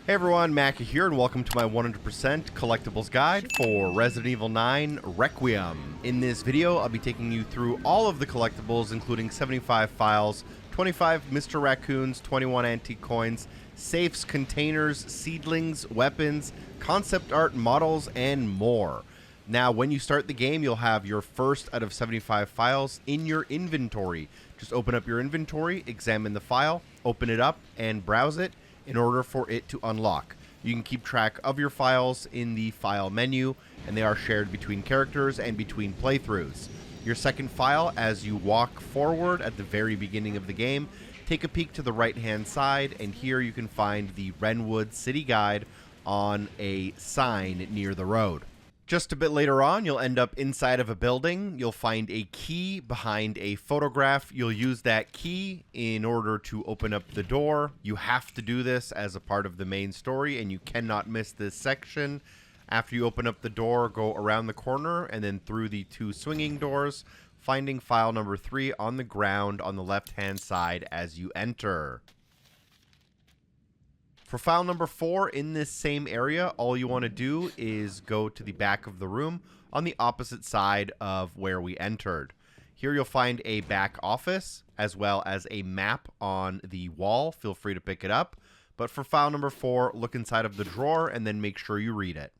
Hey everyone, Mackie here, and welcome to my 100% collectibles guide for Resident Evil 9 Requiem. In this video, I'll be taking you through all of the collectibles, including 75 files, 25 Mr. Raccoons, 21 antique coins, safes, containers, seedlings, weapons, concept art, models, and more. Now, when you start the game, you'll have your first out of 75 files in your inventory. Just open up your inventory, examine the file, open it up, and browse it in order for it to unlock. You can keep track of your files in the file menu, and they are shared between characters and between playthroughs. Your second file, as you walk forward at the very beginning of the game, take a peek to the right hand side, and here you can find the Wrenwood city guide on a sign near the road. Just a bit later on, you'll end up inside of a building. You'll find a key behind a photograph. You'll use that key in order to open up the door. You have to do this as a part of the main story, and you cannot miss this section. After you open up the door, go around the corner and then through the two swinging doors, finding file number 3 on the ground on the left-hand side as you enter. For file number 4 in this same area, all you want to do is go to the back of the room on the opposite side of where we entered. Here you'll find a back office as well as a map on the wall. Feel free to pick it up. But for file number 4, look inside of the drawer and then make sure you read it.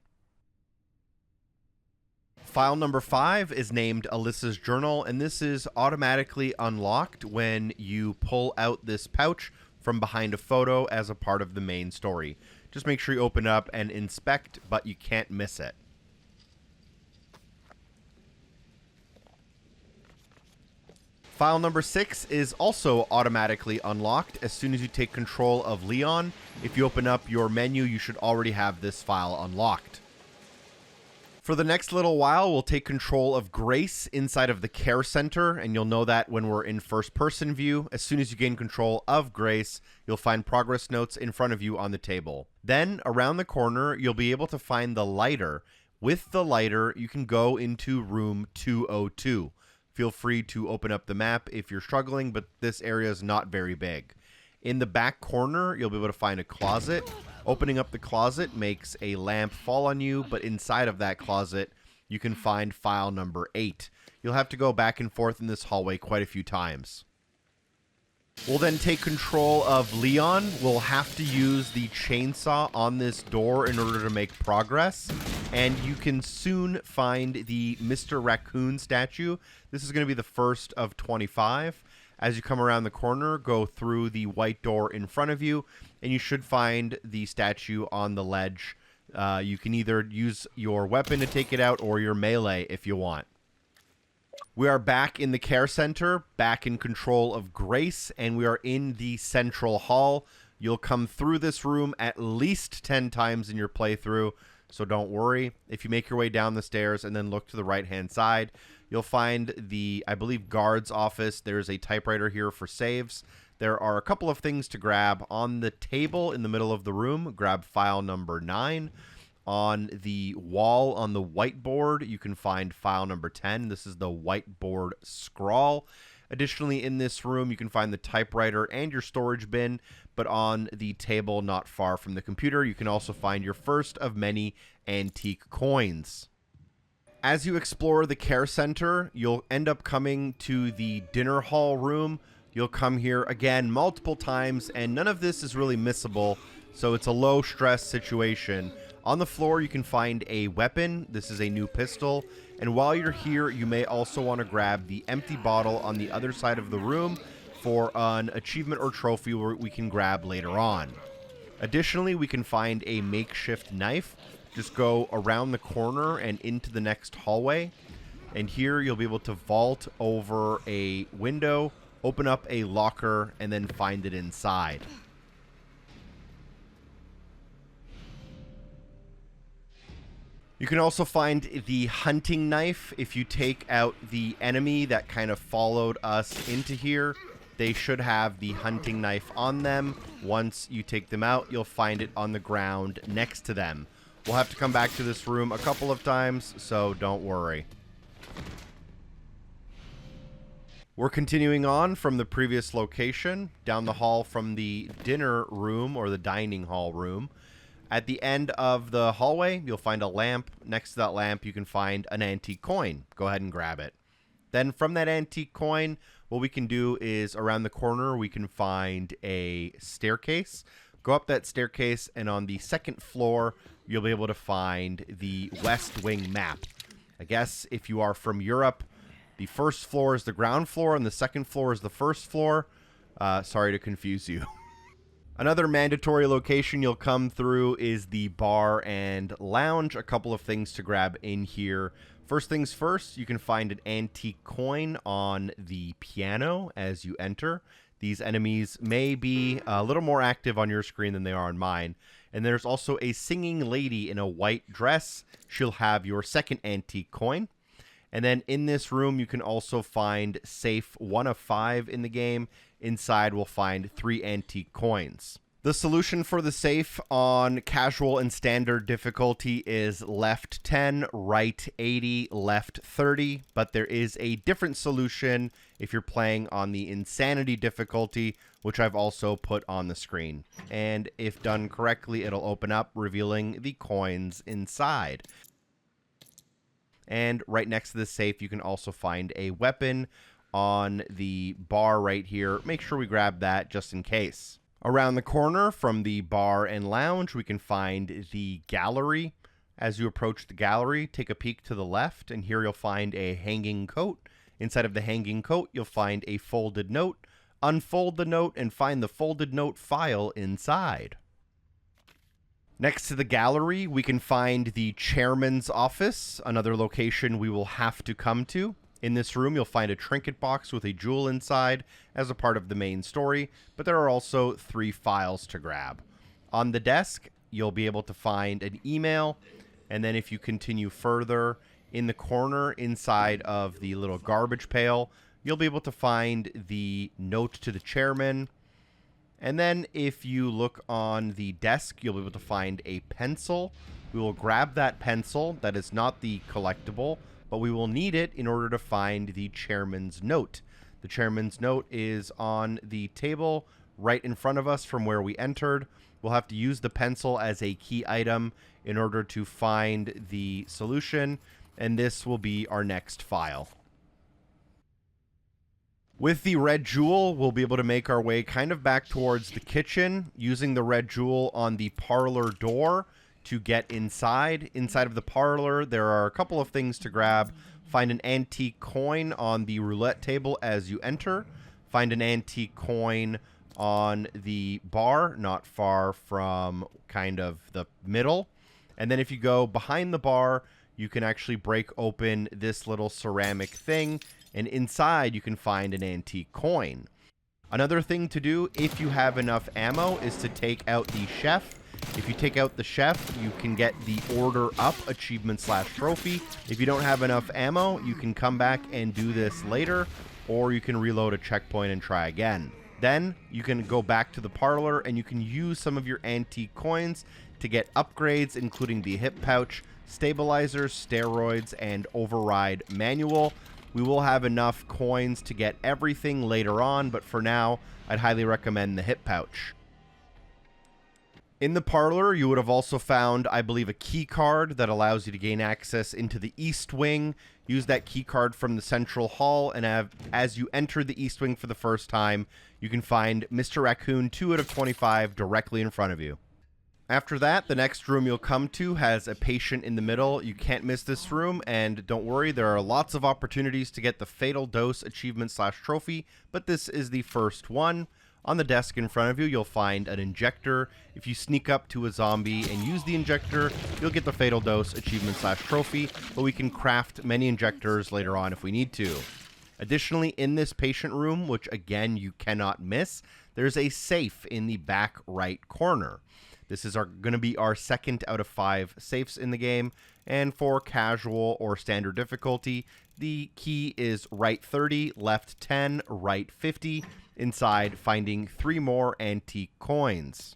File number 5 is named Alyssa's Journal, and this is automatically unlocked when you pull out this pouch from behind a photo as a part of the main story. Just make sure you open up and inspect, but you can't miss it. File number 6 is also automatically unlocked as soon as you take control of Leon. If you open up your menu, you should already have this file unlocked. For the next little while, we'll take control of Grace inside of the care center, and you'll know that when we're in first-person view. As soon as you gain control of Grace, you'll find progress notes in front of you on the table. Then, around the corner, you'll be able to find the lighter. With the lighter, you can go into room 202. Feel free to open up the map if you're struggling, but this area is not very big. In the back corner, you'll be able to find a closet. Opening up the closet makes a lamp fall on you, but inside of that closet, you can find file number 8. You'll have to go back and forth in this hallway quite a few times. We'll then take control of Leon. We'll have to use the chainsaw on this door in order to make progress. And you can soon find the Mr. Raccoon statue. This is going to be the first of 25. As you come around the corner, go through the white door in front of you, and you should find the statue on the ledge. You can either use your weapon to take it out or your melee if you want. We are back in the care center, back in control of Grace, and we are in the central hall. You'll come through this room at least 10 times in your playthrough, so don't worry. If you make your way down the stairs and then look to the right-hand side, you'll find the, I believe, guard's office. There's a typewriter here for saves. There are a couple of things to grab. On the table in the middle of the room, grab file number 9. On the wall on the whiteboard, you can find file number 10. This is the whiteboard scrawl. Additionally, in this room, you can find the typewriter and your storage bin, but on the table not far from the computer, you can also find your first of many antique coins. As you explore the care center, you'll end up coming to the dinner hall room. You'll come here again multiple times, and none of this is really missable, so it's a low-stress situation. On the floor, you can find a weapon. This is a new pistol. And while you're here, you may also want to grab the empty bottle on the other side of the room for an achievement or trophy we can grab later on. Additionally, we can find a makeshift knife. Just go around the corner and into the next hallway. And here you'll be able to vault over a window, open up a locker, and then find it inside. You can also find the hunting knife. If you take out the enemy that kind of followed us into here, they should have the hunting knife on them. Once you take them out, you'll find it on the ground next to them. We'll have to come back to this room a couple of times, so don't worry. We're continuing on from the previous location, down the hall from the dinner room, or the dining hall room. At the end of the hallway, you'll find a lamp. Next to that lamp, you can find an antique coin. Go ahead and grab it. Then from that antique coin, what we can do is around the corner, we can find a staircase. Go up that staircase, and on the second floor, you'll be able to find the West Wing map. I guess if you are from Europe, the first floor is the ground floor, and the second floor is the first floor. Sorry to confuse you. Another mandatory location you'll come through is the bar and lounge. A couple of things to grab in here. First things first, you can find an antique coin on the piano as you enter. These enemies may be a little more active on your screen than they are on mine. And there's also a singing lady in a white dress. She'll have your second antique coin. And then in this room, you can also find safe 1 of 5 in the game. Inside, we'll find 3 antique coins. The solution for the safe on casual and standard difficulty is left 10, right 80, left 30. But there is a different solution if you're playing on the insanity difficulty, which I've also put on the screen. And if done correctly, it'll open up, revealing the coins inside. And right next to the safe, you can also find a weapon on the bar right here. Make sure we grab that just in case. Around the corner from the bar and lounge, we can find the gallery. As you approach the gallery, take a peek to the left, and here you'll find a hanging coat. Inside of the hanging coat, you'll find a folded note. Unfold the note and find the folded note file inside. Next to the gallery, we can find the chairman's office, another location we will have to come to. In this room, you'll find a trinket box with a jewel inside as a part of the main story, but there are also 3 files to grab. On the desk, you'll be able to find an email, and then if you continue further, in the corner inside of the little garbage pail, you'll be able to find the note to the chairman. And then if you look on the desk, you'll be able to find a pencil. We will grab that pencil. That is not the collectible, but we will need it in order to find the chairman's note. The chairman's note is on the table right in front of us from where we entered. We'll have to use the pencil as a key item in order to find the solution, and this will be our next file. With the red jewel, we'll be able to make our way kind of back towards the kitchen, using the red jewel on the parlor door to get inside. Inside of the parlor, there are a couple of things to grab. Find an antique coin on the roulette table as you enter. Find an antique coin on the bar, not far from kind of the middle. And then if you go behind the bar, you can actually break open this little ceramic thing, and inside you can find an antique coin. Another thing to do, if you have enough ammo, is to take out the chef. If you take out the chef, you can get the order up achievement/trophy. If you don't have enough ammo, you can come back and do this later, or you can reload a checkpoint and try again. Then you can go back to the parlor and you can use some of your antique coins to get upgrades, including the hip pouch, stabilizers, steroids, and override manual. We will have enough coins to get everything later on, but for now, I'd highly recommend the hip pouch. In the parlor, you would have also found, I believe, a key card that allows you to gain access into the East Wing. Use that key card from the Central Hall, and as you enter the East Wing for the first time, you can find Mr. Raccoon 2 out of 25 directly in front of you. After that, the next room you'll come to has a patient in the middle. You can't miss this room, and don't worry, there are lots of opportunities to get the Fatal Dose achievement/trophy, but this is the first one. On the desk in front of you, you'll find an injector. If you sneak up to a zombie and use the injector, you'll get the Fatal Dose achievement/trophy, but we can craft many injectors later on if we need to. Additionally, in this patient room, which again you cannot miss, there's a safe in the back right corner. This is going to be our 2nd out of 5 safes in the game, and for casual or standard difficulty, the key is right 30, left 10, right 50, inside finding 3 more antique coins.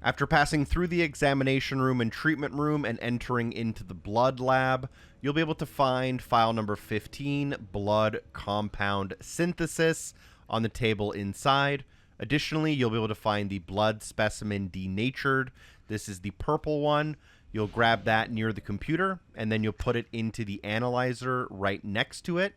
After passing through the examination room and treatment room and entering into the blood lab, you'll be able to find file number 15, Blood Compound Synthesis, on the table inside. Additionally, you'll be able to find the blood specimen denatured. This is the purple one. You'll grab that near the computer, and then you'll put it into the analyzer right next to it.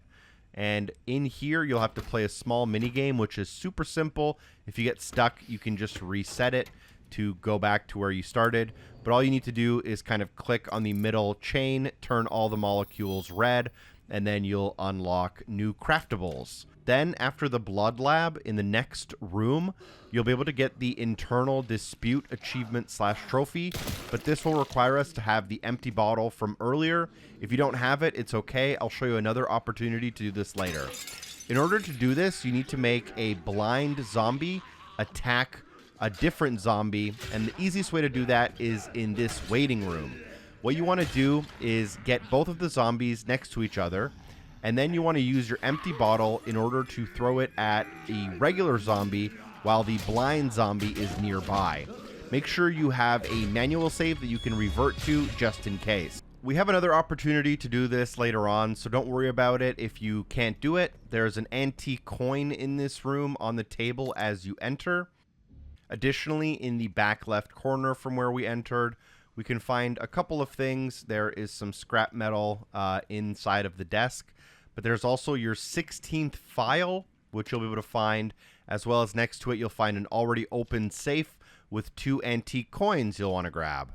And in here, you'll have to play a small mini game, which is super simple. If you get stuck, you can just reset it to go back to where you started. But all you need to do is kind of click on the middle chain, turn all the molecules red, and then you'll unlock new craftables. Then, after the blood lab, in the next room, you'll be able to get the internal dispute achievement / trophy, but this will require us to have the empty bottle from earlier. If you don't have it, it's okay. I'll show you another opportunity to do this later. In order to do this, you need to make a blind zombie attack a different zombie, and the easiest way to do that is in this waiting room. What you want to do is get both of the zombies next to each other, and then you want to use your empty bottle in order to throw it at a regular zombie while the blind zombie is nearby. Make sure you have a manual save that you can revert to just in case. We have another opportunity to do this later on, so don't worry about it if you can't do it. There's an antique coin in this room on the table as you enter. Additionally, in the back left corner from where we entered, we can find a couple of things. There is some scrap metal inside of the desk, but there's also your 16th file, which you'll be able to find, as well as next to it you'll find an already opened safe with 2 antique coins you'll want to grab.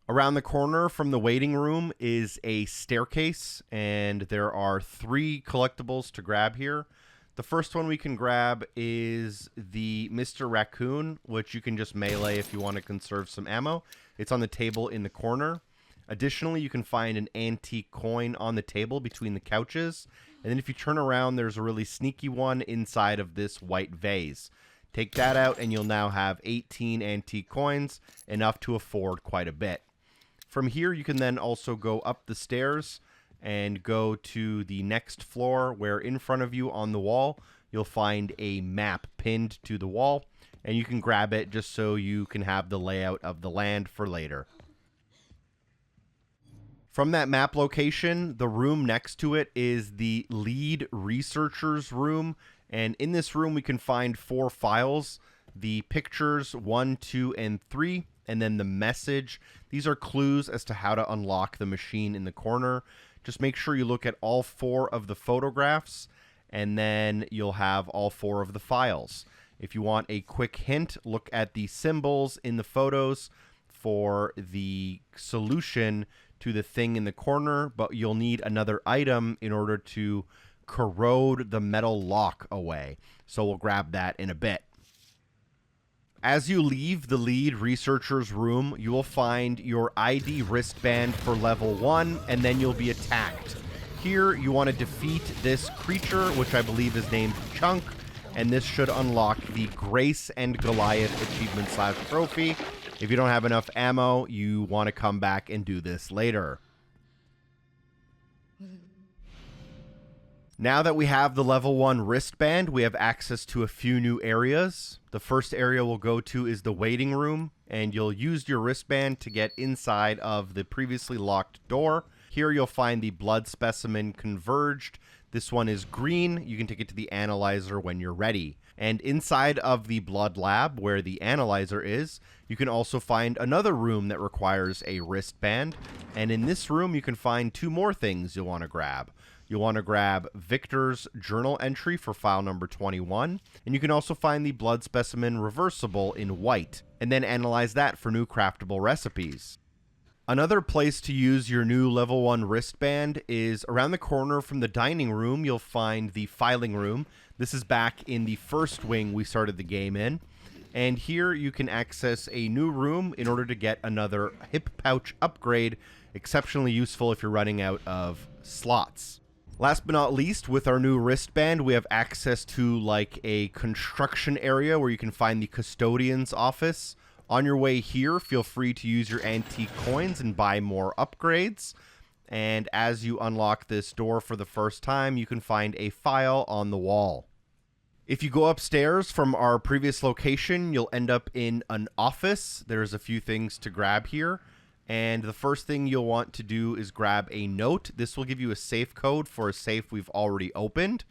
Around the corner from the waiting room is a staircase, and there are 3 collectibles to grab here. The first one we can grab is the Mr. Raccoon, which you can just melee if you want to conserve some ammo. It's on the table in the corner. Additionally, you can find an antique coin on the table between the couches. And then if you turn around, there's a really sneaky one inside of this white vase. Take that out and you'll now have 18 antique coins, enough to afford quite a bit. From here, you can then also go up the stairs and go to the next floor, where in front of you on the wall you'll find a map pinned to the wall, and you can grab it just so you can have the layout of the land for later. From that map location, the room next to it is the lead researcher's room, and in this room we can find 4 files: the pictures 1, 2, and 3, and then the message. These are clues as to how to unlock the machine in the corner. Just make sure you look at all 4 of the photographs, and then you'll have all 4 of the files. If you want a quick hint, look at the symbols in the photos for the solution to the thing in the corner, but you'll need another item in order to corrode the metal lock away. So we'll grab that in a bit. As you leave the lead researcher's room, you will find your ID wristband for level 1, and then you'll be attacked. Here, you want to defeat this creature, which I believe is named Chunk, and this should unlock the Grace and Goliath achievement / trophy. If you don't have enough ammo, you want to come back and do this later. Now that we have the level 1 wristband, we have access to a few new areas. The first area we'll go to is the waiting room, and you'll use your wristband to get inside of the previously locked door. Here you'll find the blood specimen converged. This one is green. You can take it to the analyzer when you're ready. And inside of the blood lab, where the analyzer is, you can also find another room that requires a wristband. And in this room, you can find 2 more things you'll want to grab. You'll want to grab Victor's journal entry for file number 21, and you can also find the blood specimen reversible in white, and then analyze that for new craftable recipes. Another place to use your new level 1 wristband is around the corner from the dining room. You'll find the filing room. This is back in the first wing we started the game in, and here you can access a new room in order to get another hip pouch upgrade, exceptionally useful if you're running out of slots. Last but not least, with our new wristband, we have access to like a construction area where you can find the custodian's office. On your way here, feel free to use your antique coins and buy more upgrades. And as you unlock this door for the first time, you can find a file on the wall. If you go upstairs from our previous location, you'll end up in an office. There's a few things to grab here. And the first thing you'll want to do is grab a note. This will give you a safe code for a safe we've already opened.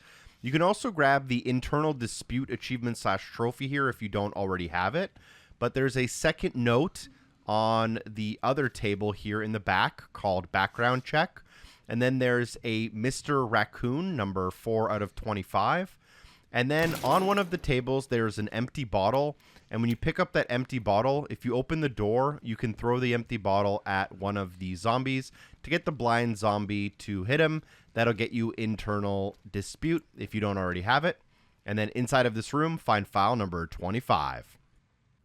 You can also grab the internal dispute achievement / trophy here if you don't already have it. But there's a second note on the other table here in the back called background check. And then there's a Mr. Raccoon, number 4 out of 25. And then on one of the tables, there's an empty bottle. And when you pick up that empty bottle, if you open the door, you can throw the empty bottle at one of the zombies to get the blind zombie to hit him. That'll get you internal dispute if you don't already have it. And then inside of this room, find file number 25.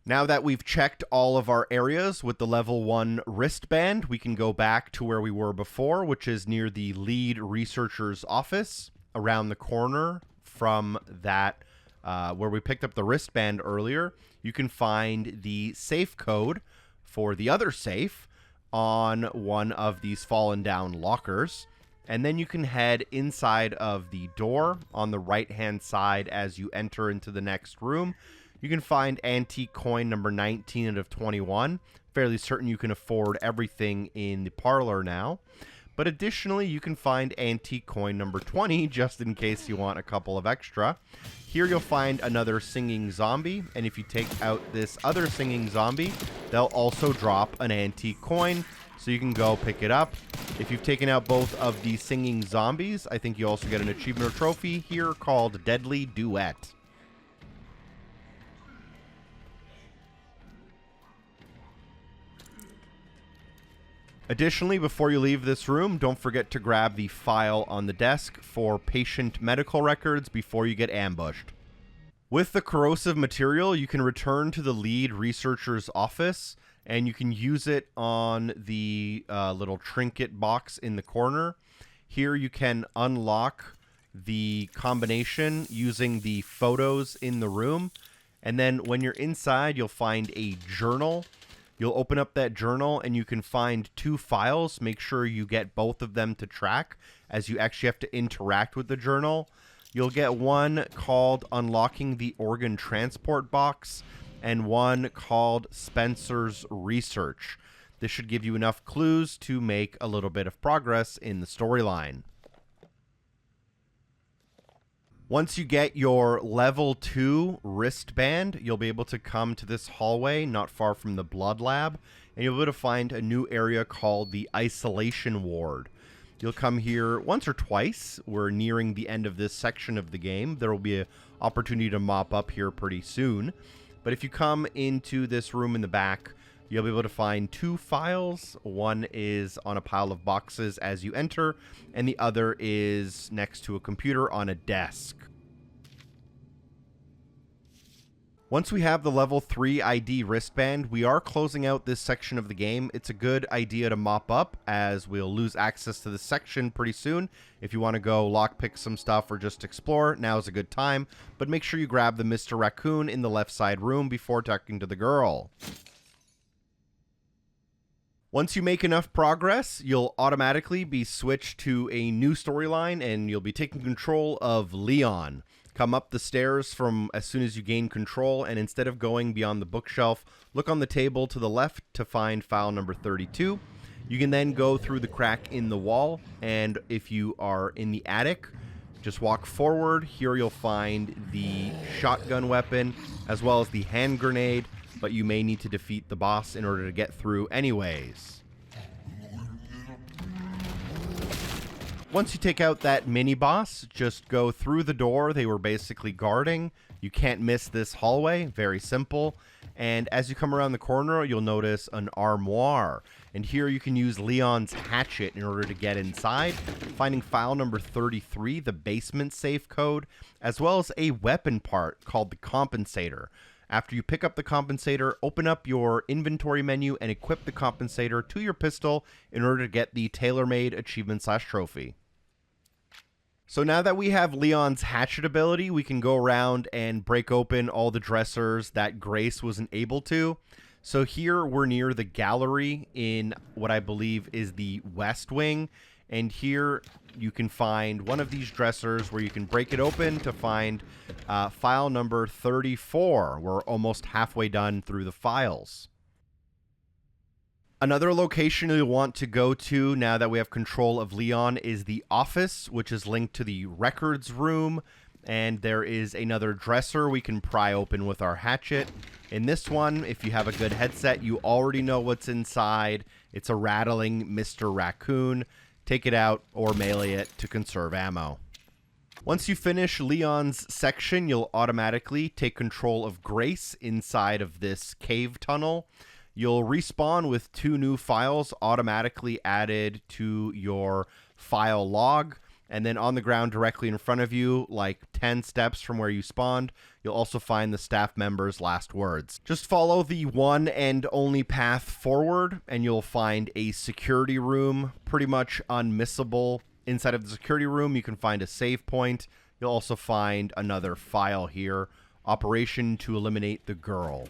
Now that we've checked all of our areas with the level 1 wristband, we can go back to where we were before, which is near the lead researcher's office. Around the corner from that, where we picked up the wristband earlier, you can find the safe code for the other safe on one of these fallen down lockers. And then you can head inside of the door on the right-hand side as you enter into the next room. You can find antique coin number 19 out of 21. Fairly certain you can afford everything in the parlor now. But additionally, you can find antique coin number 20 just in case you want a couple of extra. Here you'll find another singing zombie, and if you take out this other singing zombie, they'll also drop an antique coin, so you can go pick it up. If you've taken out both of the singing zombies, I think you also get an achievement or trophy here called Deadly Duet. Additionally, before you leave this room, don't forget to grab the file on the desk for patient medical records before you get ambushed. With the corrosive material, you can return to the lead researcher's office, and you can use it on the little trinket box in the corner. Here you can unlock the combination using the photos in the room, and then when you're inside, you'll find a journal. You'll open up that journal and you can find 2 files. Make sure you get both of them to track as you actually have to interact with the journal. You'll get one called Unlocking the Organ Transport Box and one called Spencer's Research. This should give you enough clues to make a little bit of progress in the storyline. Once you get your level 2 wristband, you'll be able to come to this hallway not far from the blood lab, and you'll be able to find a new area called the isolation ward. You'll come here once or twice. We're nearing the end of this section of the game. There will be an opportunity to mop up here pretty soon. But if you come into this room in the back, you'll be able to find 2 files. One is on a pile of boxes as you enter, and the other is next to a computer on a desk. Once we have the level 3 ID wristband, we are closing out this section of the game. It's a good idea to mop up, as we'll lose access to this section pretty soon. If you want to go lockpick some stuff or just explore, now is a good time. But make sure you grab the Mr. Raccoon in the left side room before talking to the girl. Once you make enough progress, you'll automatically be switched to a new storyline, and you'll be taking control of Leon. Come up the stairs from as soon as you gain control, and instead of going beyond the bookshelf, look on the table to the left to find file number 32. You can then go through the crack in the wall, and if you are in the attic, just walk forward. Here you'll find the shotgun weapon as well as the hand grenade, but you may need to defeat the boss in order to get through anyways. Once you take out that mini-boss, just go through the door they were basically guarding. You can't miss this hallway, very simple. And as you come around the corner, you'll notice an armoire. And here you can use Leon's hatchet in order to get inside, finding file number 33, the basement safe code, as well as a weapon part called the compensator. After you pick up the compensator, open up your inventory menu and equip the compensator to your pistol in order to get the tailor-made achievement / trophy. So now that we have Leon's hatchet ability, we can go around and break open all the dressers that Grace wasn't able to. So here we're near the gallery in what I believe is the West Wing. And here you can find one of these dressers where you can break it open to find file number 34. We're almost halfway done through the files. Another location you'll want to go to now that we have control of Leon is the office, which is linked to the records room And there is another dresser we can pry open with our hatchet. In this one, if you have a good headset, you already know what's inside. It's a rattling Mr. Raccoon. Take it out or melee it to conserve ammo. Once you finish Leon's section, you'll automatically take control of Grace inside of this cave tunnel. You'll respawn with 2 new files automatically added to your file log. And then on the ground directly in front of you, like 10 steps from where you spawned, you'll also find the staff member's last words. Just follow the one and only path forward, and you'll find a security room, pretty much unmissable. Inside of the security room, you can find a save point. You'll also find another file here, Operation to Eliminate the Girl.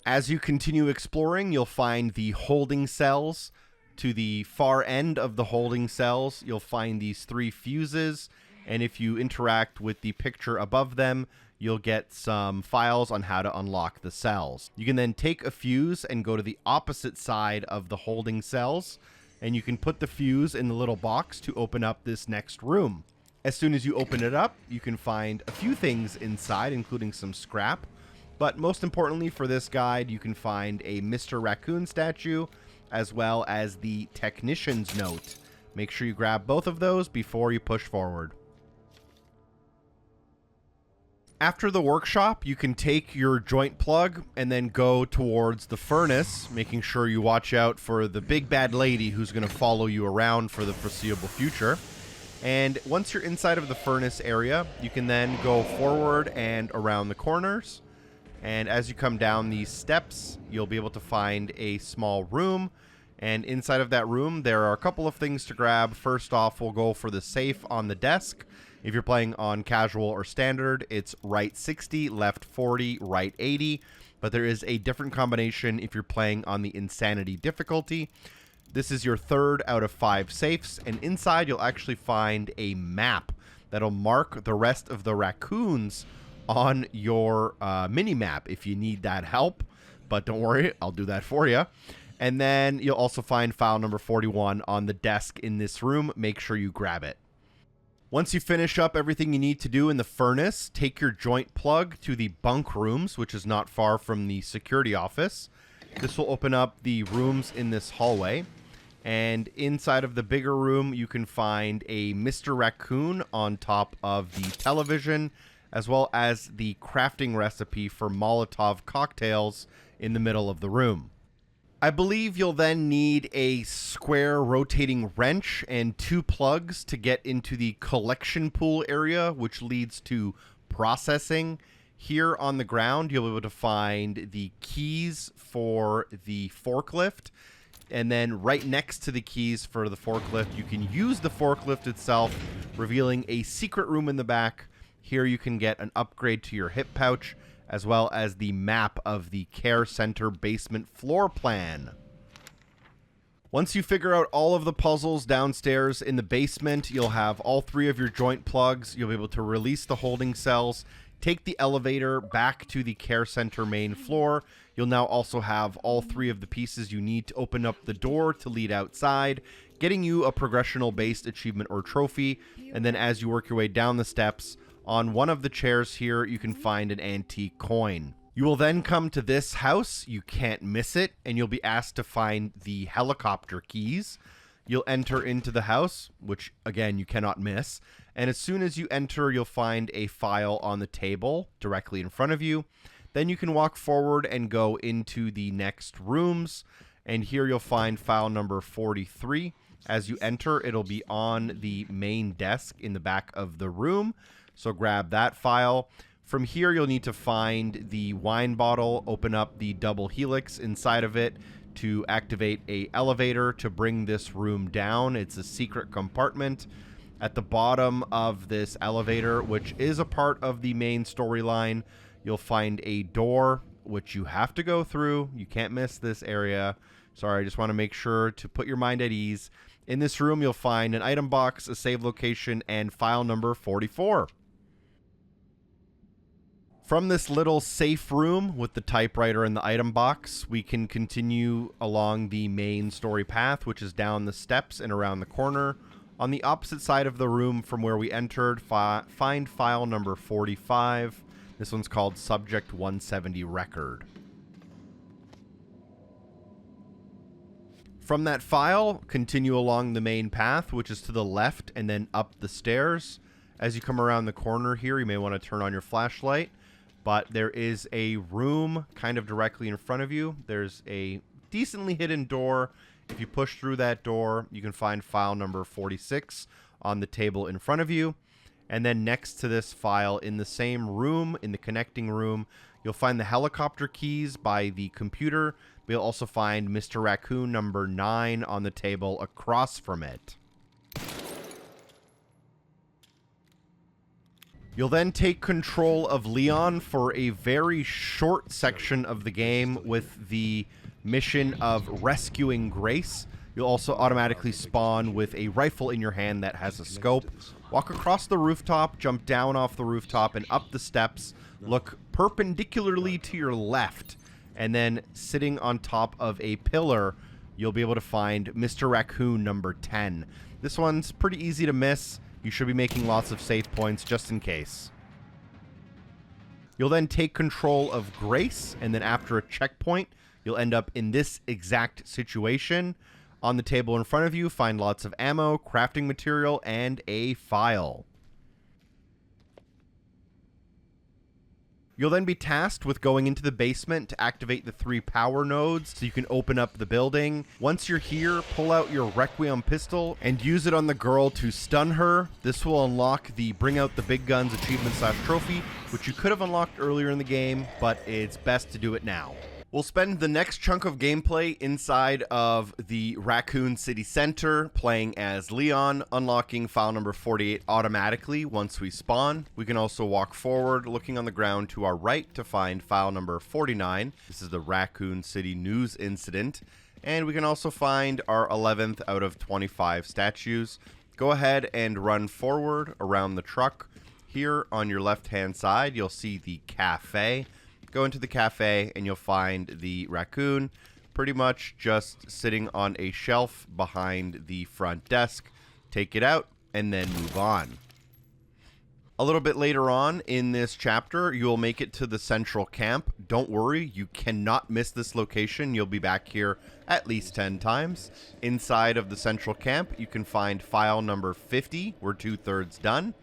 As you continue exploring, you'll find the holding cells. To the far end of the holding cells, you'll find these 3 fuses, and if you interact with the picture above them, you'll get some files on how to unlock the cells. You can then take a fuse and go to the opposite side of the holding cells, and you can put the fuse in the little box to open up this next room. As soon as you open it up, you can find a few things inside, including some scrap, but most importantly for this guide, you can find a Mr. Raccoon statue, as well as the technician's note. Make sure you grab both of those before you push forward. After the workshop, you can take your joint plug and then go towards the furnace, making sure you watch out for the big bad lady who's going to follow you around for the foreseeable future. And once you're inside of the furnace area, you can then go forward and around the corners. And as you come down these steps, you'll be able to find a small room. And inside of that room, there are a couple of things to grab. First off, we'll go for the safe on the desk. If you're playing on casual or standard, it's right 60, left 40, right 80. But there is a different combination if you're playing on the insanity difficulty. This is your 3rd out of 5 safes. And inside, you'll actually find a map that'll mark the rest of the raccoons on your mini-map if you need that help. But don't worry, I'll do that for you. And then you'll also find file number 41 on the desk in this room. Make sure you grab it. Once you finish up everything you need to do in the furnace, take your joint plug to the bunk rooms, which is not far from the security office. This will open up the rooms in this hallway. And inside of the bigger room, you can find a Mr. Raccoon on top of the television, as well as the crafting recipe for Molotov cocktails in the middle of the room. I believe you'll then need a square rotating wrench and 2 plugs to get into the collection pool area, which leads to processing. Here on the ground, you'll be able to find the keys for the forklift. And then right next to the keys for the forklift, you can use the forklift itself, revealing a secret room in the back. Here you can get an upgrade to your hip pouch, as well as the map of the care center basement floor plan. Once you figure out all of the puzzles downstairs in the basement, you'll have all 3 of your joint plugs. You'll be able to release the holding cells, take the elevator back to the care center main floor. You'll now also have all 3 of the pieces you need to open up the door to lead outside, getting you a progressional-based achievement or trophy. And then as you work your way down the steps, on one of the chairs here, you can find an antique coin. You will then come to this house. You can't miss it, and you'll be asked to find the helicopter keys. You'll enter into the house, which, again, you cannot miss. And as soon as you enter, you'll find a file on the table directly in front of you. Then you can walk forward and go into the next rooms. And here you'll find file number 43. As you enter, it'll be on the main desk in the back of the room. So grab that file. From here, you'll need to find the wine bottle, open up the double helix inside of it to activate an elevator to bring this room down. It's a secret compartment. At the bottom of this elevator, which is a part of the main storyline, you'll find a door, which you have to go through. You can't miss this area. Sorry, I just want to make sure to put your mind at ease. In this room, you'll find an item box, a save location, and file number 44. From this little safe room with the typewriter and the item box, we can continue along the main story path, which is down the steps and around the corner. On the opposite side of the room from where we entered, find file number 45. This one's called Subject 170 Record. From that file, continue along the main path, which is to the left, and then up the stairs. As you come around the corner here, you may want to turn on your flashlight, but there is a room kind of directly in front of you. There's a decently hidden door. If you push through that door, you can find file number 46 on the table in front of you. And then next to this file, in the same room, in the connecting room, you'll find the helicopter keys by the computer. You'll also find Mr. Raccoon number 9 on the table across from it. You'll then take control of Leon for a very short section of the game with the mission of rescuing Grace. You'll also automatically spawn with a rifle in your hand that has a scope. Walk across the rooftop, jump down off the rooftop and up the steps. Look perpendicularly to your left. And then sitting on top of a pillar, you'll be able to find Mr. Raccoon number 10. This one's pretty easy to miss. You should be making lots of save points just in case. You'll then take control of Grace, and then after a checkpoint, you'll end up in this exact situation. On the table in front of you, find lots of ammo, crafting material, and a file. You'll then be tasked with going into the basement to activate the 3 power nodes so you can open up the building. Once you're here, pull out your Requiem pistol and use it on the girl to stun her. This will unlock the Bring Out the Big Guns achievement/trophy, which you could have unlocked earlier in the game, but it's best to do it now. We'll spend the next chunk of gameplay inside of the Raccoon City Center, playing as Leon, unlocking file number 48 automatically once we spawn. We can also walk forward, looking on the ground to our right to find file number 49. This is the Raccoon City News Incident. And we can also find our 11th out of 25 statues. Go ahead and run forward around the truck. Here on your left-hand side, you'll see the cafe. Go into the cafe and you'll find the raccoon pretty much just sitting on a shelf behind the front desk. Take it out and then move on. A little bit later on in this chapter, you'll make it to the central camp. Don't worry, you cannot miss this location. You'll be back here at least 10 times. Inside of the central camp, you can find file number 50. We're 2/3 done.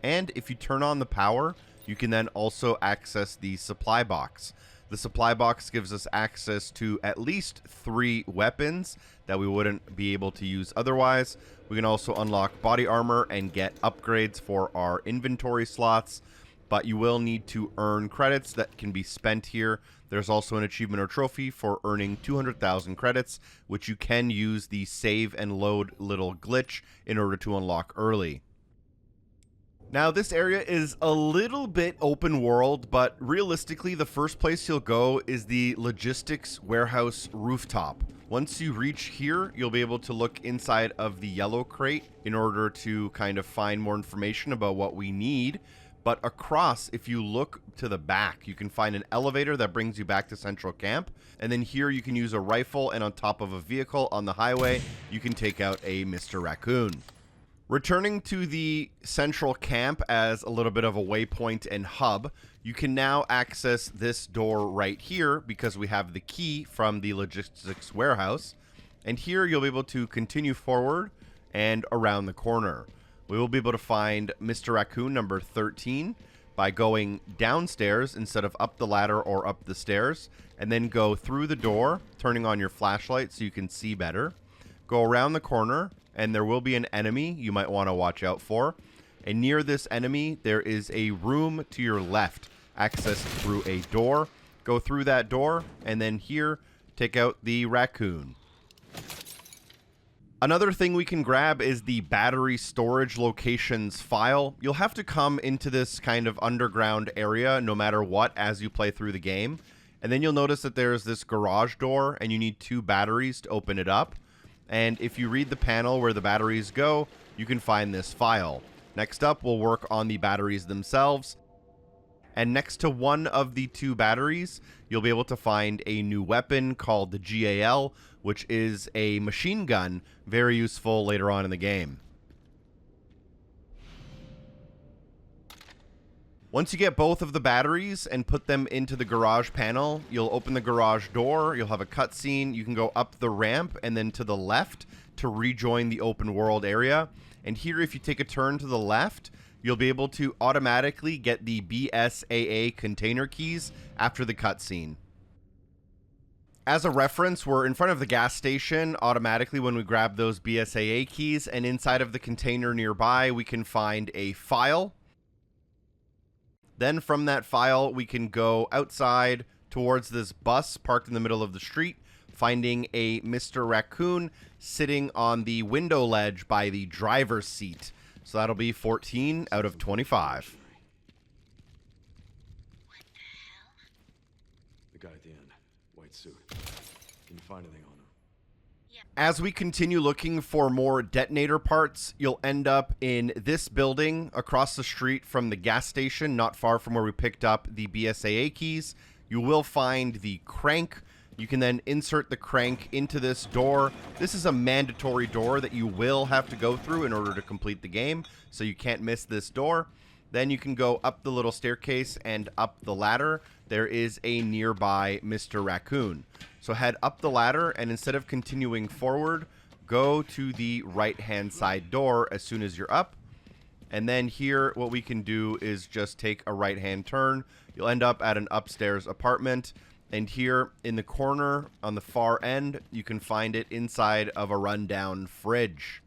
And if you turn on the power, you can then also access the supply box. The supply box gives us access to at least 3 weapons that we wouldn't be able to use otherwise. We can also unlock body armor and get upgrades for our inventory slots, but you will need to earn credits that can be spent here. There's also an achievement or trophy for earning 200,000 credits, which you can use the save and load little glitch in order to unlock early. Now, this area is a little bit open world, but realistically, the first place you'll go is the logistics warehouse rooftop. Once you reach here, you'll be able to look inside of the yellow crate in order to kind of find more information about what we need. But across, if you look to the back, you can find an elevator that brings you back to Central Camp. And then here you can use a rifle, and on top of a vehicle on the highway, you can take out a Mr. Raccoon. Returning to the central camp as a little bit of a waypoint and hub, you can now access this door right here because we have the key from the logistics warehouse. And here you'll be able to continue forward and around the corner. We will be able to find Mr. Raccoon number 13 by going downstairs instead of up the ladder or up the stairs, and then go through the door, turning on your flashlight so you can see better. Go around the corner, and there will be an enemy you might want to watch out for. And near this enemy, there is a room to your left, accessed through a door. Go through that door, and then here, take out the raccoon. Another thing we can grab is the battery storage locations file. You'll have to come into this kind of underground area no matter what as you play through the game. And then you'll notice that there's this garage door, and you need 2 batteries to open it up. And if you read the panel where the batteries go, you can find this file. Next up, we'll work on the batteries themselves. And next to one of the 2 batteries, you'll be able to find a new weapon called the GAL, which is a machine gun, very useful later on in the game. Once you get both of the batteries and put them into the garage panel, you'll open the garage door, you'll have a cutscene, you can go up the ramp and then to the left to rejoin the open world area. And here, if you take a turn to the left, you'll be able to automatically get the BSAA container keys after the cutscene. As a reference, we're in front of the gas station automatically when we grab those BSAA keys, and inside of the container nearby, we can find a file. Then from that file, we can go outside towards this bus parked in the middle of the street, finding a Mr. Raccoon sitting on the window ledge by the driver's seat. So that'll be 14 out of 25. What the hell? The guy at the end. White suit. Can you find anything on him? As we continue looking for more detonator parts, you'll end up in this building across the street from the gas station, not far from where we picked up the BSAA keys. You will find the crank. You can then insert the crank into this door. This is a mandatory door that you will have to go through in order to complete the game, so you can't miss this door. Then you can go up the little staircase and up the ladder. There is a nearby Mr. Raccoon. So head up the ladder, and instead of continuing forward, go to the right-hand side door as soon as you're up. And then here, what we can do is just take a right-hand turn. You'll end up at an upstairs apartment. And here in the corner on the far end, you can find it inside of a rundown fridge.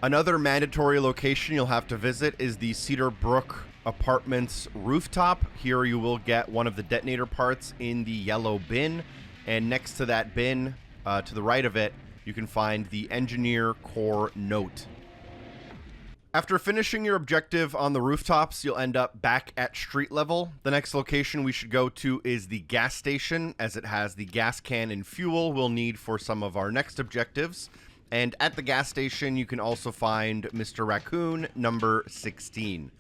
Another mandatory location you'll have to visit is the Cedar Brook Apartments rooftop. Here you will get one of the detonator parts in the yellow bin, and next to that bin, to the right of it, you can find the engineer core note. After finishing your objective on the rooftops, you'll end up back at street level. The next location we should go to is the gas station, as it has the gas can and fuel we'll need for some of our next objectives. And at the gas station, you can also find Mr. Raccoon number 16.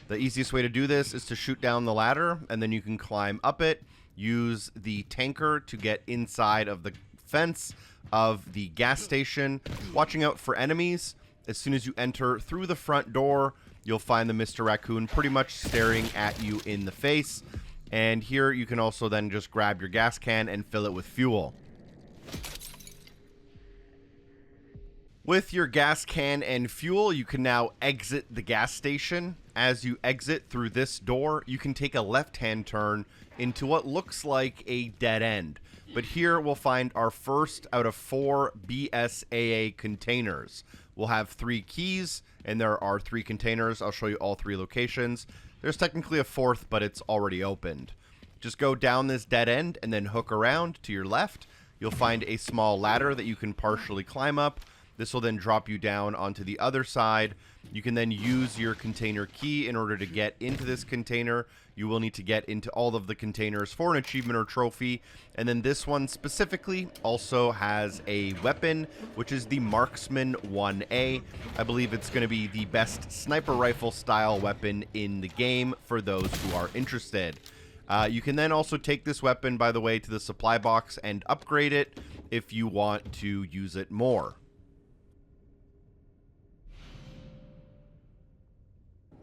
The easiest way to do this is to shoot down the ladder, and then you can climb up it, use the tanker to get inside of the fence of the gas station, watching out for enemies. As soon as you enter through the front door, you'll find the Mr. Raccoon pretty much staring at you in the face. And here you can also then just grab your gas can and fill it with fuel. With your gas can and fuel, you can now exit the gas station. As you exit through this door, you can take a left-hand turn into what looks like a dead end. But here we'll find our first out of 4 BSAA containers. We'll have 3 keys, and there are 3 containers. I'll show you all 3 locations. There's technically a 4th, but it's already opened. Just go down this dead end and then hook around to your left. You'll find a small ladder that you can partially climb up. This will then drop you down onto the other side. You can then use your container key in order to get into this container. You will need to get into all of the containers for an achievement or trophy. And then this one specifically also has a weapon, which is the Marksman 1A. I believe it's going to be the best sniper rifle style weapon in the game for those who are interested. You can then also take this weapon, by the way, to the supply box and upgrade it if you want to use it more.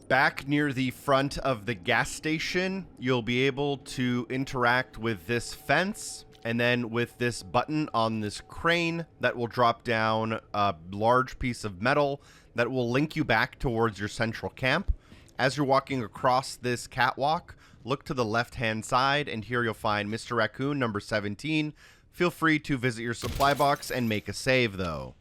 Back near the front of the gas station, you'll be able to interact with this fence and then with this button on this crane that will drop down a large piece of metal that will link you back towards your central camp. As you're walking across this catwalk, look to the left-hand side, and here you'll find Mr. Raccoon number 17. Feel free to visit your supply box and make a save, though.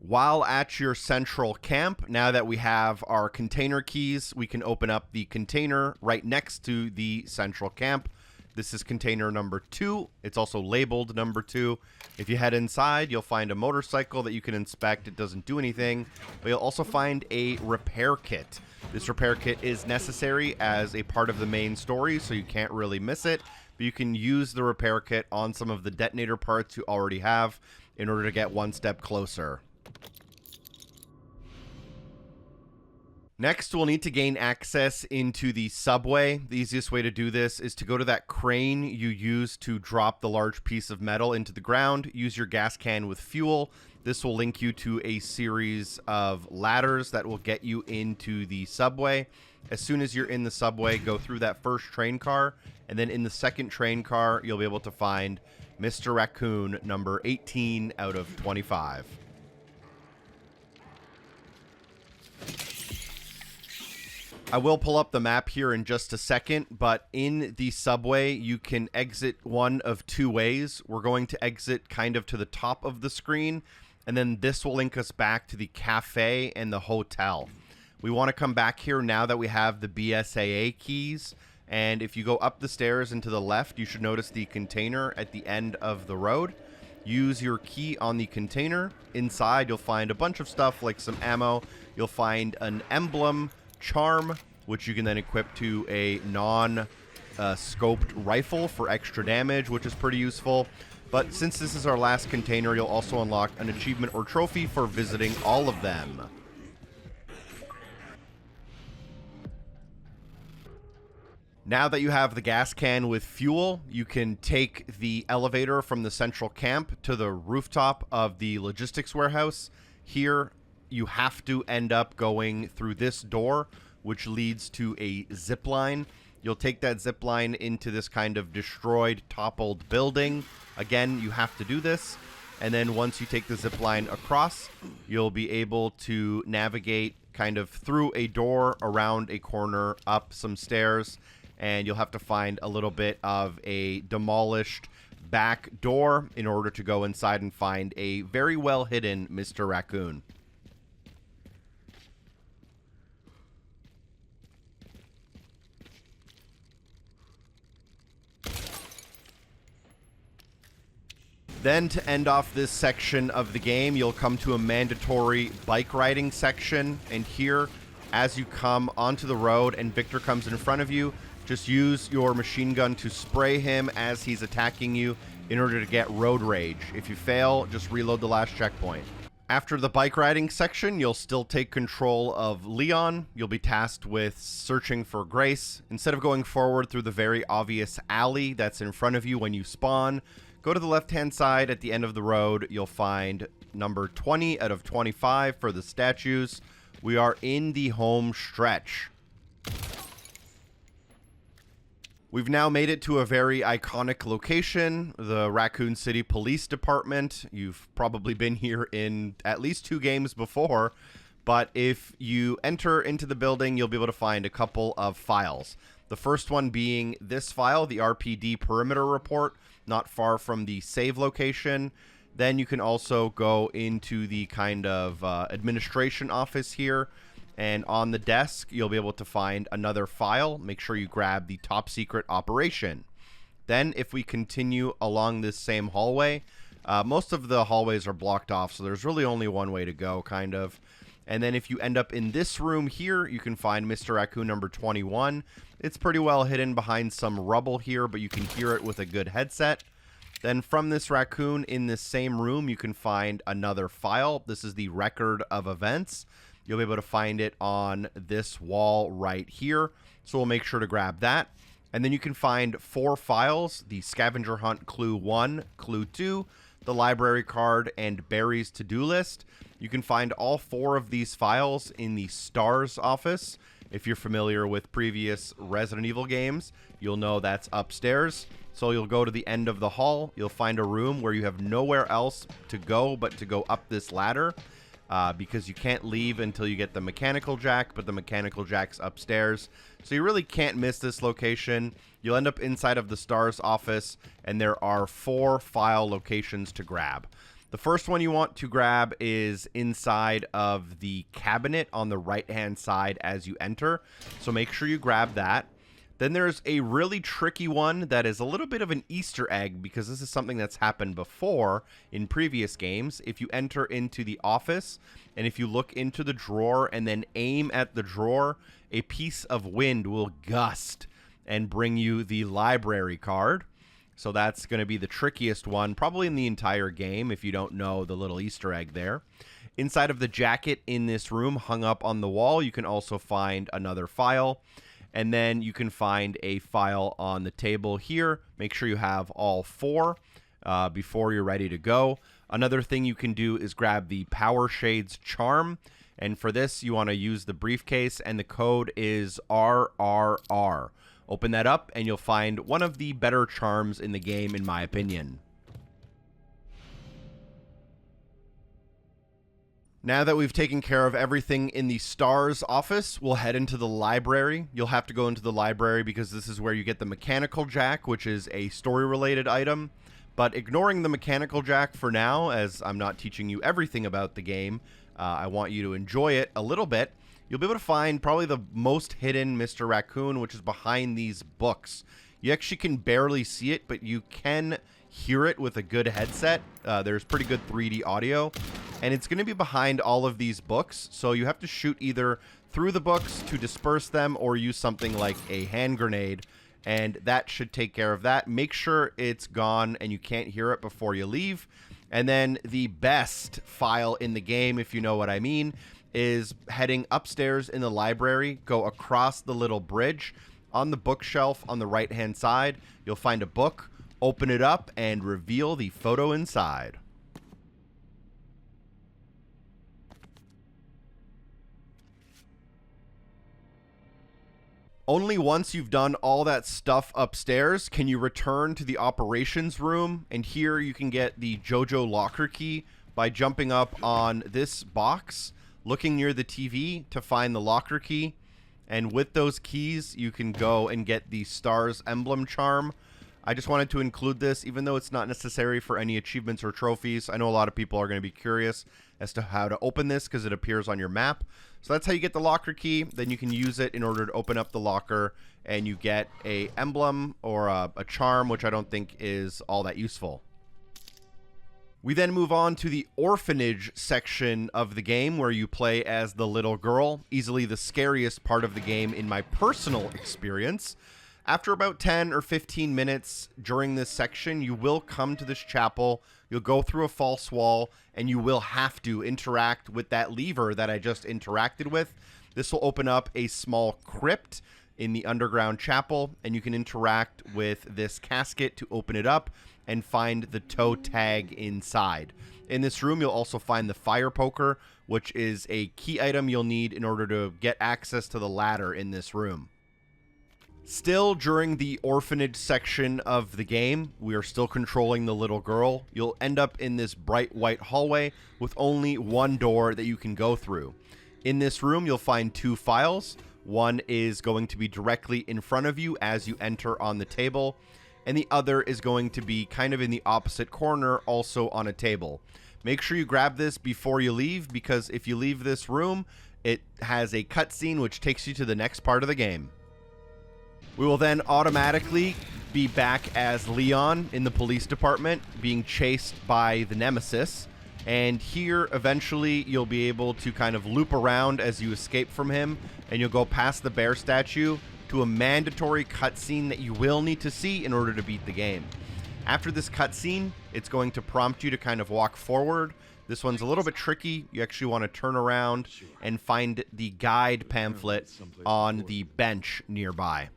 While at your central camp, now that we have our container keys, we can open up the container right next to the central camp. This is container number 2. It's also labeled number 2. If you head inside, you'll find a motorcycle that you can inspect. It doesn't do anything, but you'll also find a repair kit. This repair kit is necessary as a part of the main story, so you can't really miss it, but you can use the repair kit on some of the detonator parts you already have in order to get one step closer. Next, we'll need to gain access into the subway. The easiest way to do this is to go to that crane you used to drop the large piece of metal into the ground, use your gas can with fuel, This will link you to a series of ladders that will get you into the subway. As soon as you're in the subway, go through that first train car, and then in the second train car, you'll be able to find Mr. Raccoon number 18 out of 25. I will pull up the map here in just a second, but in the subway, you can exit one of two ways. We're going to exit kind of to the top of the screen, and then this will link us back to the cafe and the hotel. We want to come back here now that we have the BSAA keys, and if you go up the stairs and to the left, you should notice the container at the end of the road. Use your key on the container. Inside, you'll find a bunch of stuff like some ammo. You'll find an emblem, charm, which you can then equip to a non-scoped rifle for extra damage, which is pretty useful. But since this is our last container, you'll also unlock an achievement or trophy for visiting all of them. Now that you have the gas can with fuel, you can take the elevator from the central camp to the rooftop of the logistics warehouse. Here, you have to end up going through this door, which leads to a zip line. You'll take that zip line into this kind of destroyed, toppled building. Again, you have to do this. And then once you take the zip line across, you'll be able to navigate kind of through a door, around a corner, up some stairs, and you'll have to find a little bit of a demolished back door in order to go inside and find a very well hidden Mr. Raccoon. Then, to end off this section of the game, you'll come to a mandatory bike riding section. And here, as you come onto the road and Victor comes in front of you, just use your machine gun to spray him as he's attacking you in order to get road rage. If you fail, just reload the last checkpoint. After the bike riding section, you'll still take control of Leon. You'll be tasked with searching for Grace. Instead of going forward through the very obvious alley that's in front of you when you spawn, go to the left-hand side at the end of the road. You'll find number 20 out of 25 for the statues. We are in the home stretch. We've now made it to a very iconic location, the Raccoon City Police Department. You've probably been here in at least 2 games before, but if you enter into the building, you'll be able to find a couple of files. The first one being this file, the RPD Perimeter Report, not far from the save location. Then you can also go into the kind of administration office here, and on the desk you'll be able to find another file. Make sure you grab the top secret operation. Then if we continue along this same hallway, most of the hallways are blocked off, so there's really only one way to go, kind of. And then if you end up in this room here, you can find Mr. Raccoon number 21. It's pretty well hidden behind some rubble here, but you can hear it with a good headset. Then from this raccoon in this same room, you can find another file. This is the record of events. You'll be able to find it on this wall right here. So we'll make sure to grab that. And then you can find 4 files: the scavenger hunt clue 1, clue 2, the library card, and Barry's to-do list. You can find all 4 of these files in the STARS office. If you're familiar with previous Resident Evil games, you'll know that's upstairs. So you'll go to the end of the hall. You'll find a room where you have nowhere else to go but to go up this ladder, because you can't leave until you get the mechanical jack, but the mechanical jack's upstairs. So you really can't miss this location. You'll end up inside of the STARS office, and there are 4 file locations to grab. The first one you want to grab is inside of the cabinet on the right-hand side as you enter. So make sure you grab that. Then there's a really tricky one that is a little bit of an Easter egg, because this is something that's happened before in previous games. If you enter into the office, and if you look into the drawer and then aim at the drawer, a piece of wind will gust and bring you the library card. So that's going to be the trickiest one, probably in the entire game, if you don't know the little Easter egg there. Inside of the jacket in this room, hung up on the wall, you can also find another file. And then you can find a file on the table here. Make sure you have all 4 before you're ready to go. Another thing you can do is grab the Power Shades Charm, and for this you want to use the briefcase, and the code is RRR. Open that up and you'll find one of the better charms in the game, in my opinion. Now that we've taken care of everything in the STARS office, we'll head into the library. You'll have to go into the library because this is where you get the mechanical jack, which is a story-related item. But ignoring the mechanical jack for now, as I'm not teaching you everything about the game, I want you to enjoy it a little bit. You'll be able to find probably the most hidden Mr. Raccoon, which is behind these books. You actually can barely see it, but you can hear it with a good headset. There's pretty good 3D audio, and it's going to be behind all of these books, so you have to shoot either through the books to disperse them or use something like a hand grenade, and that should take care of that. Make sure it's gone and you can't hear it before you leave. And then the best file in the game, if you know what I mean, is heading upstairs in the library, go across the little bridge. On the bookshelf on the right hand side, you'll find a book. Open it up and reveal the photo inside. Only once you've done all that stuff upstairs can you return to the operations room, and here you can get the JoJo locker key by jumping up on this box, looking near the TV to find the locker key, and with those keys you can go and get the STARS emblem charm. I just wanted to include this, even though it's not necessary for any achievements or trophies. I know a lot of people are going to be curious as to how to open this because it appears on your map. So that's how you get the locker key. Then you can use it in order to open up the locker, and you get a emblem or a charm, which I don't think is all that useful. We then move on to the Orphanage section of the game, where you play as the little girl, easily the scariest part of the game in my personal experience. After about 10 or 15 minutes during this section, you will come to this chapel, you'll go through a false wall, and you will have to interact with that lever that I just interacted with. This will open up a small crypt in the underground chapel, and you can interact with this casket to open it up and find the toe tag inside. In this room, you'll also find the fire poker, which is a key item you'll need in order to get access to the ladder in this room. Still during the orphanage section of the game, we are still controlling the little girl. You'll end up in this bright white hallway with only one door that you can go through. In this room, you'll find two files. One is going to be directly in front of you as you enter on the table, and the other is going to be kind of in the opposite corner, also on a table. Make sure you grab this before you leave, because if you leave this room, it has a cutscene which takes you to the next part of the game. We will then automatically be back as Leon in the police department, being chased by the Nemesis. And here, eventually, you'll be able to kind of loop around as you escape from him, and you'll go past the bear statue to a mandatory cutscene that you will need to see in order to beat the game. After this cutscene, it's going to prompt you to kind of walk forward. This one's a little bit tricky. You actually want to turn around and find the guide pamphlet on the bench nearby.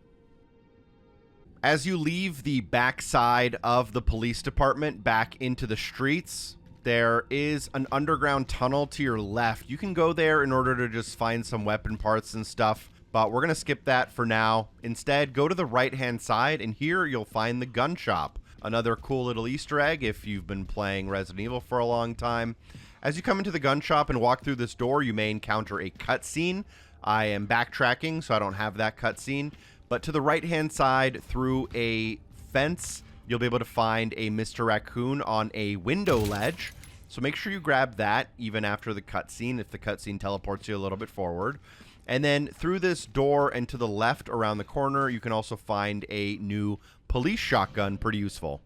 As you leave the backside of the police department back into the streets, there is an underground tunnel to your left. You can go there in order to just find some weapon parts and stuff, but we're going to skip that for now. Instead, go to the right-hand side, and here you'll find the gun shop. Another cool little Easter egg if you've been playing Resident Evil for a long time. As you come into the gun shop and walk through this door, you may encounter a cutscene. I am backtracking, so I don't have that cutscene. But to the right-hand side, through a fence, you'll be able to find a Mr. Raccoon on a window ledge. So make sure you grab that even after the cutscene, if the cutscene teleports you a little bit forward. And then through this door and to the left around the corner, you can also find a new police shotgun, pretty useful.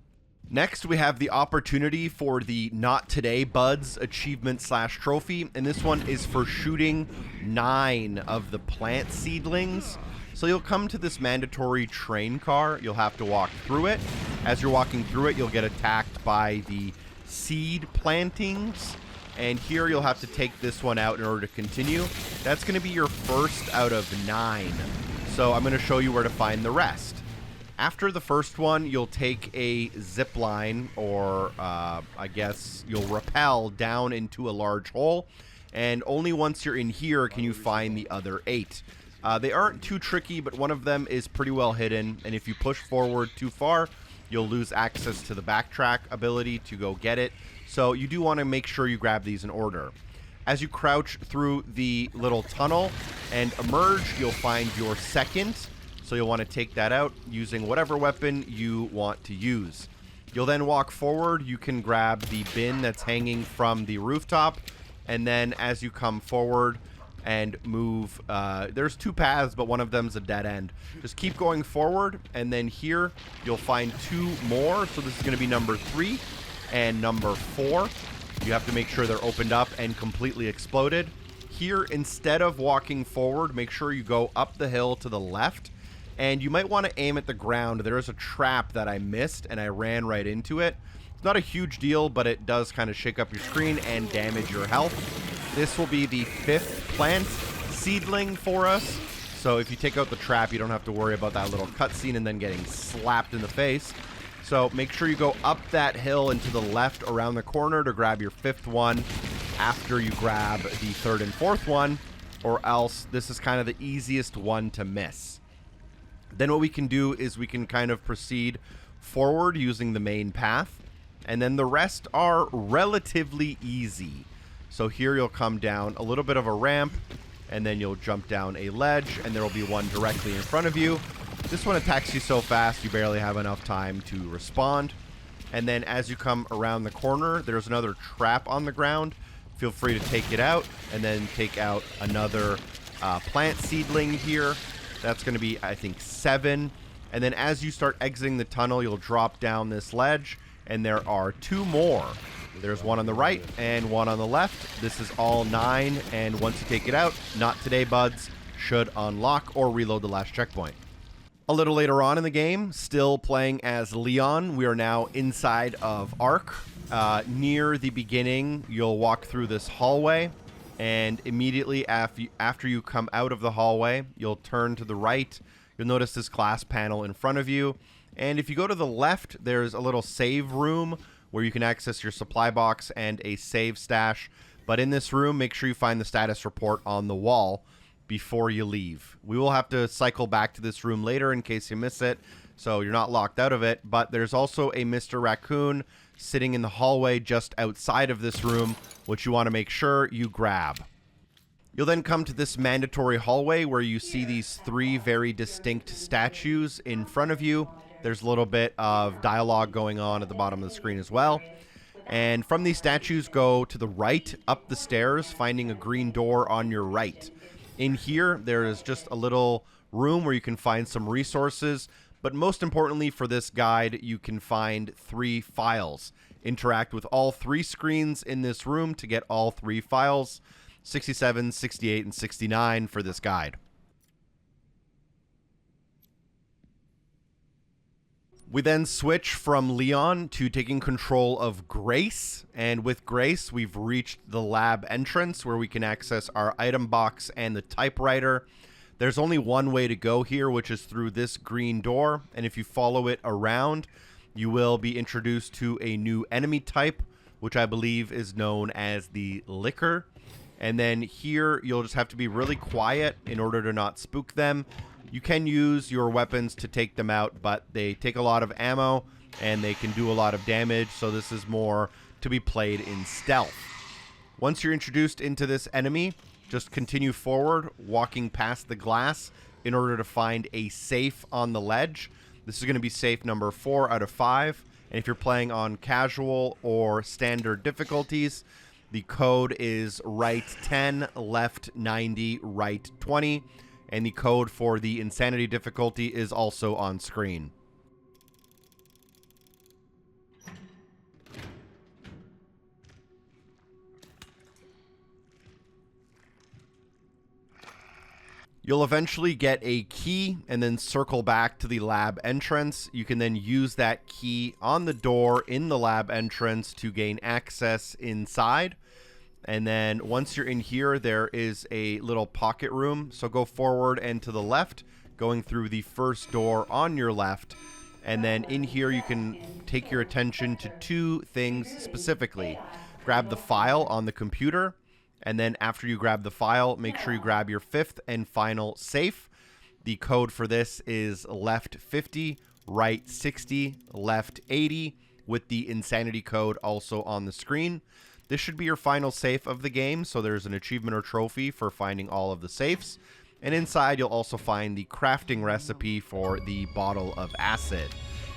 Next, we have the opportunity for the Not Today Buds achievement/trophy, and this one is for shooting 9 of the plant seedlings. So you'll come to this mandatory train car. You'll have to walk through it. As you're walking through it, you'll get attacked by the seed plantings. And here you'll have to take this one out in order to continue. That's going to be your first out of 9. So I'm going to show you where to find the rest. After the first one, you'll take a zip line, or I guess you'll rappel down into a large hole, and only once you're in here can you find the other 8. They aren't too tricky, but one of them is pretty well hidden, and if you push forward too far, you'll lose access to the backtrack ability to go get it. So you do want to make sure you grab these in order. As you crouch through the little tunnel and emerge, you'll find your second. So you'll want to take that out using whatever weapon you want to use. You'll then walk forward. You can grab the bin that's hanging from the rooftop. And then as you come forward and move, there's 2 paths, but one of them's a dead end. Just keep going forward. And then here you'll find 2 more. So this is going to be number 3 and number 4. You have to make sure they're opened up and completely exploded. Here, instead of walking forward, make sure you go up the hill to the left. And you might want to aim at the ground. There is a trap that I missed, and I ran right into it. It's not a huge deal, but it does kind of shake up your screen and damage your health. This will be the 5th plant seedling for us. So if you take out the trap, you don't have to worry about that little cutscene and then getting slapped in the face. So make sure you go up that hill and to the left around the corner to grab your 5th one after you grab the 3rd and 4th one, or else this is kind of the easiest one to miss. Then what we can do is we can kind of proceed forward using the main path, and then the rest are relatively easy. So here you'll come down a little bit of a ramp, and then you'll jump down a ledge, and there will be one directly in front of you. This one attacks you so fast you barely have enough time to respond. And then as you come around the corner, there's another trap on the ground. Feel free to take it out, and then take out another plant seedling here. That's going to be, I think, 7. And then as you start exiting the tunnel, you'll drop down this ledge, and there are 2 more. There's one on the right and one on the left. This is all 9, and once you take it out, not today, buds, should unlock or reload the last checkpoint. A little later on in the game, still playing as Leon, we are now inside of Ark. Near the beginning, you'll walk through this hallway. And immediately after you come out of the hallway, you'll turn to the right. You'll notice this glass panel in front of you. And if you go to the left, there's a little save room where you can access your supply box and a save stash. But in this room, make sure you find the status report on the wall before you leave. We will have to cycle back to this room later in case you miss it, so you're not locked out of it. But there's also a Mr. Raccoon sitting in the hallway just outside of this room, which you want to make sure you grab. You'll then come to this mandatory hallway where you see these 3 very distinct statues in front of you. There's a little bit of dialogue going on at the bottom of the screen as well. And from these statues, go to the right, up the stairs, finding a green door on your right. In here, there is just a little room where you can find some resources. But most importantly for this guide, you can find 3 files. Interact with all 3 screens in this room to get all 3 files, 67, 68, and 69 for this guide. We then switch from Leon to taking control of Grace, and with Grace, we've reached the lab entrance where we can access our item box and the typewriter. There's only one way to go here, which is through this green door, and if you follow it around, you will be introduced to a new enemy type, which I believe is known as the Licker. And then here, you'll just have to be really quiet in order to not spook them. You can use your weapons to take them out, but they take a lot of ammo, and they can do a lot of damage, so this is more to be played in stealth. Once you're introduced into this enemy, just continue forward, walking past the glass in order to find a safe on the ledge. This is going to be safe number 4 out of 5. And if you're playing on casual or standard difficulties, the code is right 10, left 90, right 20. And the code for the insanity difficulty is also on screen. You'll eventually get a key and then circle back to the lab entrance. You can then use that key on the door in the lab entrance to gain access inside. And then once you're in here, there is a little pocket room. So go forward and to the left going through the first door on your left. And then in here, you can take your attention to two things specifically. Grab the file on the computer, and then after you grab the file, make sure you grab your fifth and final safe. The code for this is left 50, right 60, left 80, with the insanity code also on the screen. This should be your final safe of the game, so there's an achievement or trophy for finding all of the safes. And inside, you'll also find the crafting recipe for the bottle of acid.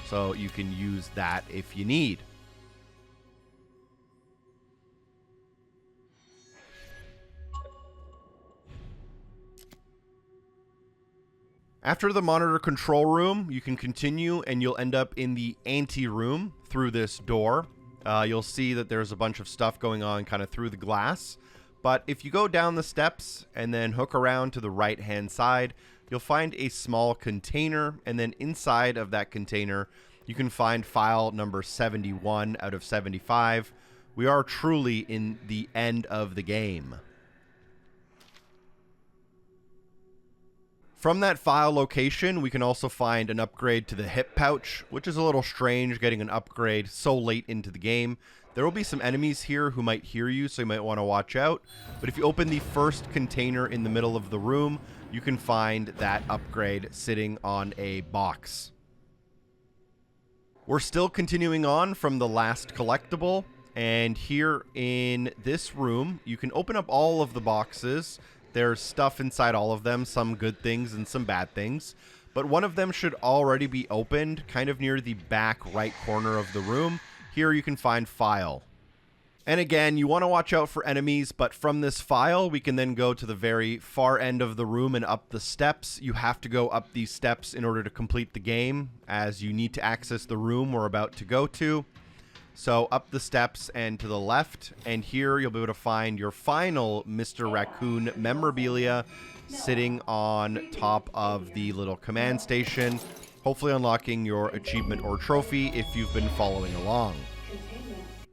So you can use that if you need. After the monitor control room, you can continue and you'll end up in the ante room through this door. You'll see that there's a bunch of stuff going on kind of through the glass. But if you go down the steps and then hook around to the right-hand side, you'll find a small container, and then inside of that container, you can find file number 71 out of 75. We are truly in the end of the game. From that file location, we can also find an upgrade to the hip pouch, which is a little strange getting an upgrade so late into the game. There will be some enemies here who might hear you, so you might want to watch out. But if you open the first container in the middle of the room, you can find that upgrade sitting on a box. We're still continuing on from the last collectible, and here in this room, you can open up all of the boxes. There's stuff inside all of them, some good things and some bad things. But one of them should already be opened, kind of near the back right corner of the room. Here you can find file. And again, you want to watch out for enemies, but from this file, we can then go to the very far end of the room and up the steps. You have to go up these steps in order to complete the game, as you need to access the room we're about to go to. So up the steps and to the left, and here you'll be able to find your final Mr. Raccoon memorabilia sitting on top of the little command station, hopefully unlocking your achievement or trophy if you've been following along.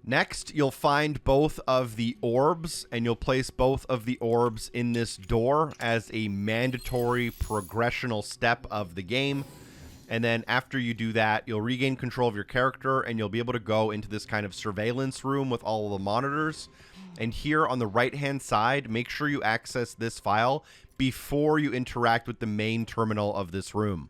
Next, you'll find both of the orbs, and you'll place both of the orbs in this door as a mandatory progressional step of the game. And then after you do that, you'll regain control of your character, and you'll be able to go into this kind of surveillance room with all of the monitors. And here on the right-hand side, make sure you access this file before you interact with the main terminal of this room.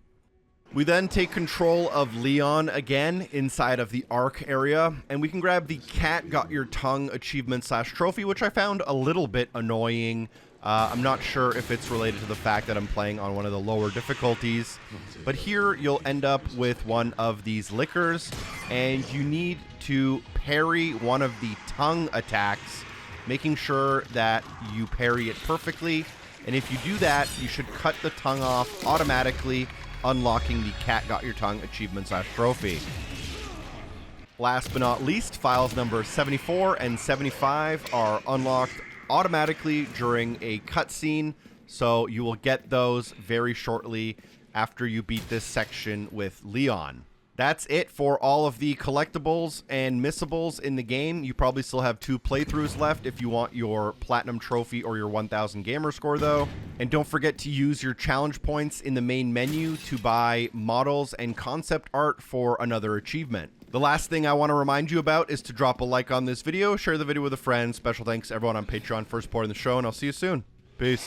We then take control of Leon again inside of the Ark area, and we can grab the Cat Got Your Tongue achievement / trophy, which I found a little bit annoying. I'm not sure if it's related to the fact that I'm playing on one of the lower difficulties, but here you'll end up with one of these liquors, and you need to parry one of the tongue attacks, making sure that you parry it perfectly. And if you do that, you should cut the tongue off automatically, unlocking the Cat Got Your Tongue achievement / trophy. Last but not least, files number 74 and 75 are unlocked automatically during a cutscene, so you will get those very shortly after you beat this section with Leon. That's it for all of the collectibles and missables in the game. You probably still have 2 playthroughs left if you want your platinum trophy or your 1000 gamer score though. And don't forget to use your challenge points in the main menu to buy models and concept art for another achievement. The last thing I want to remind you about is to drop a like on this video, share the video with a friend. Special thanks to everyone on Patreon for supporting the show, and I'll see you soon. Peace.